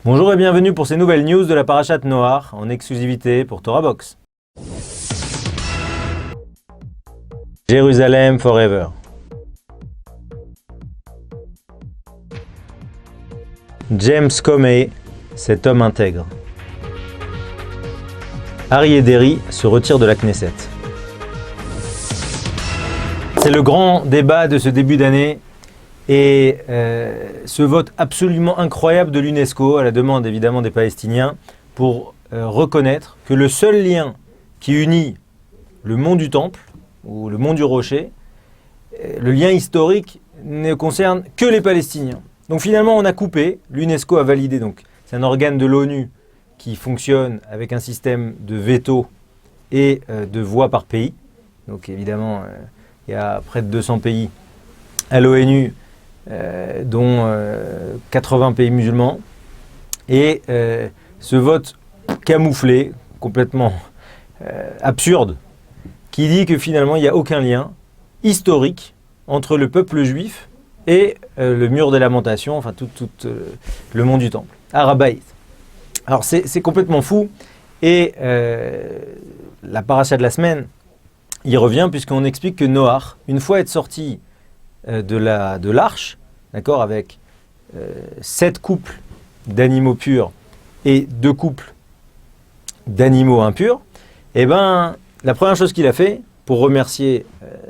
Bonjour et bienvenue pour ces nouvelles news de la Parashat Noach en exclusivité pour Torah Box. Jérusalem Forever. James Comey, cet homme intègre. Aryeh Deri se retire de la Knesset. C'est le grand débat de ce début d'année et ce vote absolument incroyable de l'UNESCO, à la demande évidemment des Palestiniens, pour reconnaître que le seul lien qui unit le mont du Temple ou le mont du Rocher, le lien historique ne concerne que les Palestiniens. Donc finalement on a coupé, l'UNESCO a validé, donc c'est un organe de l'ONU qui fonctionne avec un système de veto et de voix par pays. Donc évidemment il y a près de 200 pays à l'ONU, dont 80 pays musulmans. Et ce vote camouflé, complètement absurde, qui dit que finalement il n'y a aucun lien historique entre le peuple juif et le mur des lamentations, enfin tout le mont du Temple, Har HaBayit. Alors c'est complètement fou, et la paracha de la semaine y revient, puisqu'on explique que Noach, une fois être sorti de l'arche, d'accord, avec 7 couples d'animaux purs et 2 couples d'animaux impurs, et ben la première chose qu'il a fait pour remercier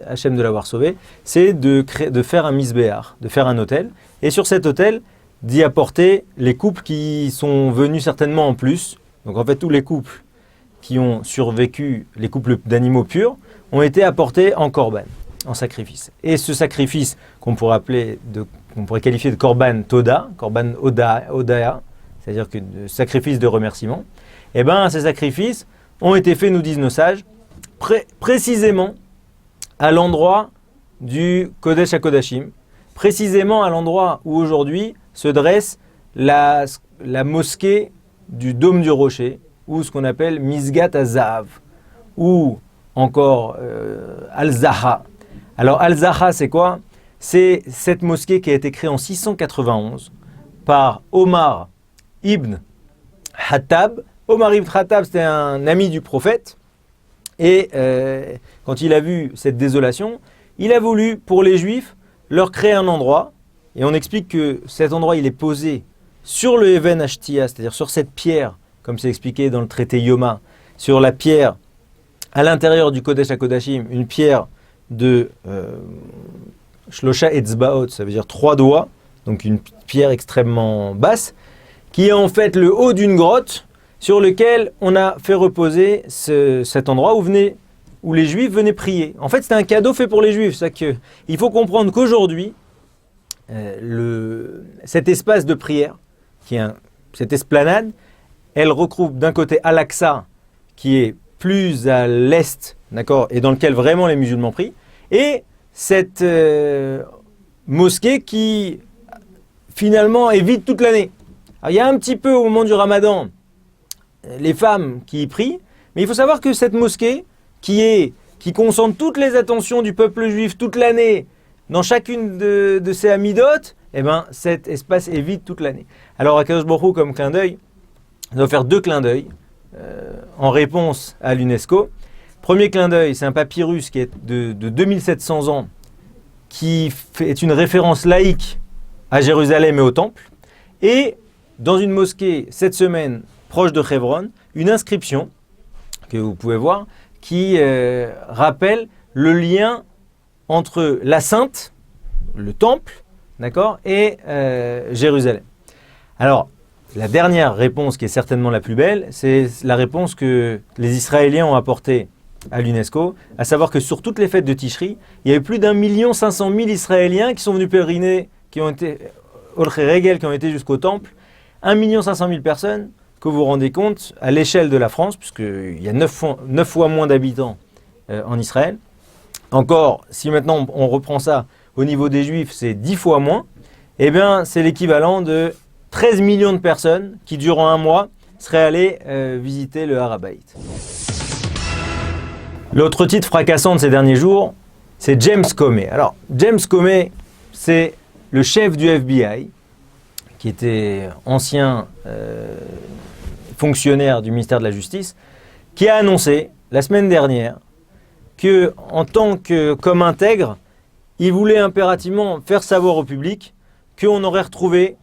Hachem de l'avoir sauvé, c'est de faire un misbéar, de faire un autel, et sur cet autel d'y apporter les couples qui sont venus certainement en plus. Donc en fait tous les couples qui ont survécu, les couples d'animaux purs, ont été apportés en korban, en sacrifice. Et ce sacrifice qu'on pourrait qualifier de korban toda, korban odaya, c'est-à-dire que de sacrifice de remerciement, et bien ces sacrifices ont été faits, nous disent nos sages, précisément à l'endroit du Kodesh HaKodashim, précisément à l'endroit où aujourd'hui se dresse la mosquée du Dôme du Rocher, ou ce qu'on appelle Misgat HaZahav, ou encore Al-Zaha. Alors Al-Zaha, c'est quoi? C'est cette mosquée qui a été créée en 691 par Omar ibn Khattab. Omar ibn Khattab, c'était un ami du prophète, et quand il a vu cette désolation, il a voulu, pour les Juifs, leur créer un endroit, et on explique que cet endroit, il est posé sur le Even Ashtia, c'est-à-dire sur cette pierre, comme c'est expliqué dans le traité Yoma, sur la pierre à l'intérieur du Kodesh HaKodashim, une pierre de Shlosha Etzbaot, ça veut dire 3 doigts, donc une pierre extrêmement basse, qui est en fait le haut d'une grotte sur lequel on a fait reposer cet endroit où les Juifs venaient prier. En fait, c'était un cadeau fait pour les Juifs. Il faut comprendre qu'aujourd'hui, cet espace de prière, cette esplanade, elle regroupe d'un côté Al-Aqsa, qui est plus à l'est, d'accord, et dans lequel vraiment les musulmans prient, et cette mosquée qui finalement est vide toute l'année. Alors, il y a un petit peu au moment du Ramadan les femmes qui y prient, mais il faut savoir que cette mosquée qui concentre toutes les attentions du peuple juif toute l'année dans chacune de ses amidotes, eh ben, cet espace est vide toute l'année. Alors Akadosh Baruch Hu, comme clin d'œil, on va faire 2 clins d'œil en réponse à l'UNESCO. Premier clin d'œil, c'est un papyrus qui est de 2700 ans, qui est une référence laïque à Jérusalem et au Temple. Et dans une mosquée, cette semaine, proche de Hebron, une inscription que vous pouvez voir, qui rappelle le lien entre la Sainte, le Temple, d'accord, et Jérusalem. Alors, la dernière réponse, qui est certainement la plus belle, c'est la réponse que les Israéliens ont apportée à l'UNESCO, à savoir que sur toutes les fêtes de Tishri, il y a eu plus d'1 500 000 Israéliens qui sont venus pèleriner, qui ont été Olchei Regel, qui ont été jusqu'au Temple. 1 500 000 personnes, que vous vous rendez compte, à l'échelle de la France, puisqu'il y a 9 fois moins d'habitants en Israël. Encore, si maintenant on reprend ça au niveau des Juifs, c'est 10 fois moins, eh bien c'est l'équivalent de 13 millions de personnes qui, durant un mois, seraient allées visiter le Har HaBayit. L'autre titre fracassant de ces derniers jours, c'est James Comey. Alors, James Comey, c'est le chef du FBI, qui était ancien fonctionnaire du ministère de la Justice, qui a annoncé la semaine dernière que, en tant qu'homme intègre, il voulait impérativement faire savoir au public qu'on aurait retrouvé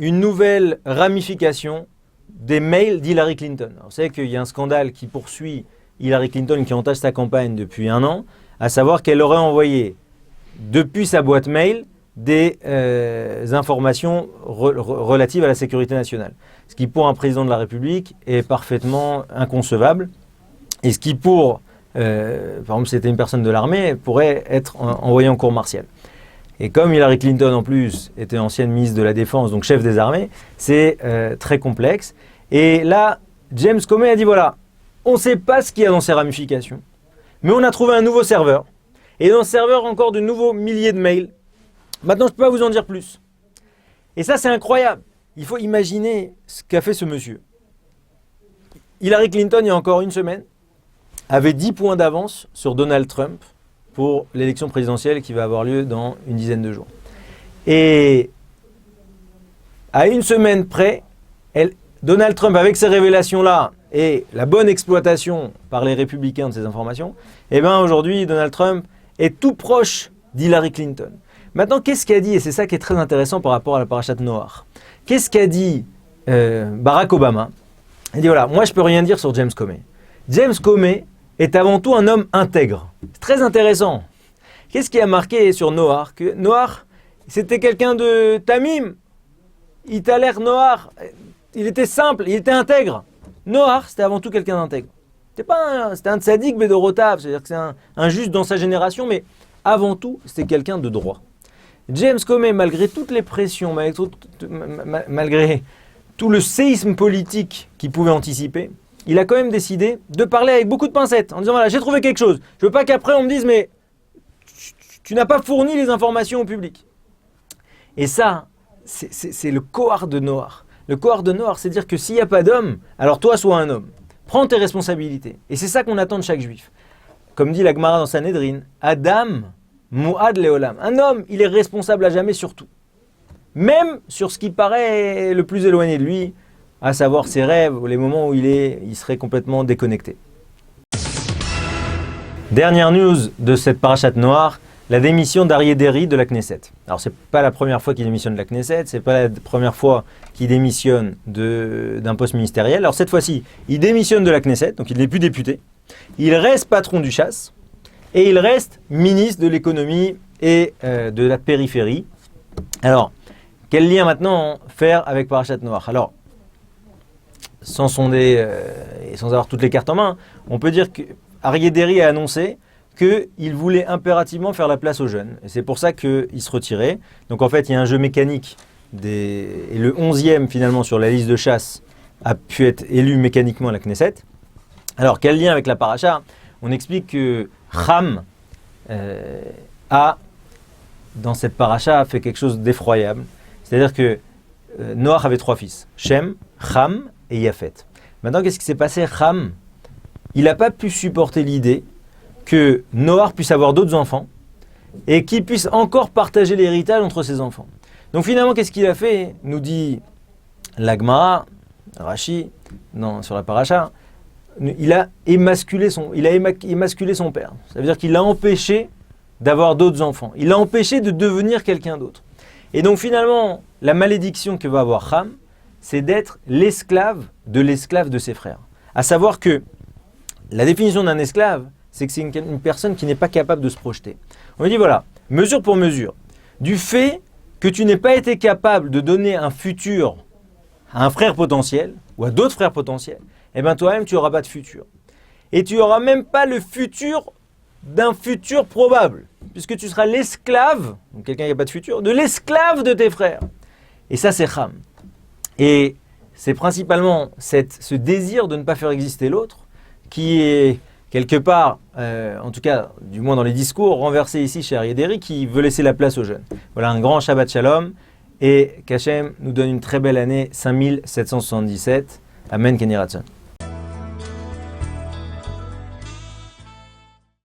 une nouvelle ramification des mails d'Hillary Clinton. Alors, vous savez qu'il y a un scandale qui poursuit Hillary Clinton, qui entache sa campagne depuis 1 an, à savoir qu'elle aurait envoyé depuis sa boîte mail des informations relatives à la sécurité nationale. Ce qui, pour un président de la République, est parfaitement inconcevable. Et ce qui, par exemple, c'était une personne de l'armée, pourrait être envoyé en cour martiale. Et comme Hillary Clinton, en plus, était ancienne ministre de la Défense, donc chef des armées, c'est très complexe. Et là, James Comey a dit, voilà, on ne sait pas ce qu'il y a dans ces ramifications, mais on a trouvé un nouveau serveur. Et dans ce serveur, encore de nouveaux milliers de mails. Maintenant, je ne peux pas vous en dire plus. Et ça, c'est incroyable. Il faut imaginer ce qu'a fait ce monsieur. Hillary Clinton, il y a encore une semaine, avait 10 points d'avance sur Donald Trump pour l'élection présidentielle qui va avoir lieu dans une dizaine de jours. Et à une semaine près, Donald Trump, avec ces révélations-là et la bonne exploitation par les républicains de ces informations, eh bien aujourd'hui, Donald Trump est tout proche d'Hillary Clinton. Maintenant, qu'est-ce qu'a dit, et c'est ça qui est très intéressant par rapport à la parachate Noir, qu'est-ce qu'a dit Barack Obama? Il dit, voilà, moi je peux rien dire sur James Comey. James Comey est avant tout un homme intègre. C'est très intéressant. Qu'est-ce qui a marqué sur Noir? Que Noir, c'était quelqu'un de tamim. Il t'a l'air noir. Il était simple, il était intègre. Noir, c'était avant tout quelqu'un d'intègre. C'était un tzaddik bédorotav, c'est-à-dire que c'est un juste dans sa génération, mais avant tout, c'était quelqu'un de droit. James Comey, malgré toutes les pressions, malgré tout le séisme politique qu'il pouvait anticiper, il a quand même décidé de parler avec beaucoup de pincettes, en disant, voilà, j'ai trouvé quelque chose. Je veux pas qu'après on me dise, mais tu n'as pas fourni les informations au public. Et ça, c'est le kohar de Noir. Le kohar de Noir, c'est dire que s'il n'y a pas d'homme, alors toi, sois un homme. Prends tes responsabilités. Et c'est ça qu'on attend de chaque juif. Comme dit la Gemara dans Sanhedrin, Adam, Mu'ad Leolam. Un homme, il est responsable à jamais sur tout. Même sur ce qui paraît le plus éloigné de lui, à savoir ses rêves, ou les moments où il serait complètement déconnecté. Dernière news de cette parachate noire, la démission d'Aryeh Deri de la Knesset. Alors c'est pas la première fois qu'il démissionne de la Knesset, c'est pas la première fois qu'il démissionne d'un poste ministériel. Alors cette fois-ci, il démissionne de la Knesset, donc il n'est plus député. Il reste patron du chasse et il reste ministre de l'économie et de la périphérie. Alors, quel lien maintenant faire avec parachate noire? Alors, sans sonder et sans avoir toutes les cartes en main, on peut dire que Aryeh Deri a annoncé qu'il voulait impérativement faire la place aux jeunes. Et c'est pour ça qu'il se retirait. Donc en fait, il y a un jeu mécanique. Et le 11e finalement sur la liste de chasse a pu être élu mécaniquement à la Knesset. Alors quel lien avec la paracha? On explique que Ham a, dans cette paracha, fait quelque chose d'effroyable. C'est-à-dire que Noach avait 3 fils. Shem, Ham et Yafet. Maintenant, qu'est-ce qui s'est passé? Ham, il n'a pas pu supporter l'idée que Noach puisse avoir d'autres enfants et qu'il puisse encore partager l'héritage entre ses enfants. Donc finalement, qu'est-ce qu'il a fait? Nous dit la Gemara, Rashi, sur la paracha, il a émasculé son père. Ça veut dire qu'il l'a empêché d'avoir d'autres enfants. Il l'a empêché de devenir quelqu'un d'autre. Et donc finalement, la malédiction que va avoir Ham, c'est d'être l'esclave de ses frères. À savoir que la définition d'un esclave, c'est que c'est une personne qui n'est pas capable de se projeter. On lui dit voilà, mesure pour mesure, du fait que tu n'aies pas été capable de donner un futur à un frère potentiel ou à d'autres frères potentiels, eh bien toi-même tu n'auras pas de futur. Et tu n'auras même pas le futur d'un futur probable, puisque tu seras l'esclave, donc quelqu'un qui n'a pas de futur, de l'esclave de tes frères. Et ça c'est Ham. Et c'est principalement ce désir de ne pas faire exister l'autre qui est quelque part, en tout cas, du moins dans les discours, renversé ici chez Aryeh Deri, qui veut laisser la place aux jeunes. Voilà un grand Shabbat Shalom, et qu'Hachem nous donne une très belle année 5777. Amen, Kenny Ratson.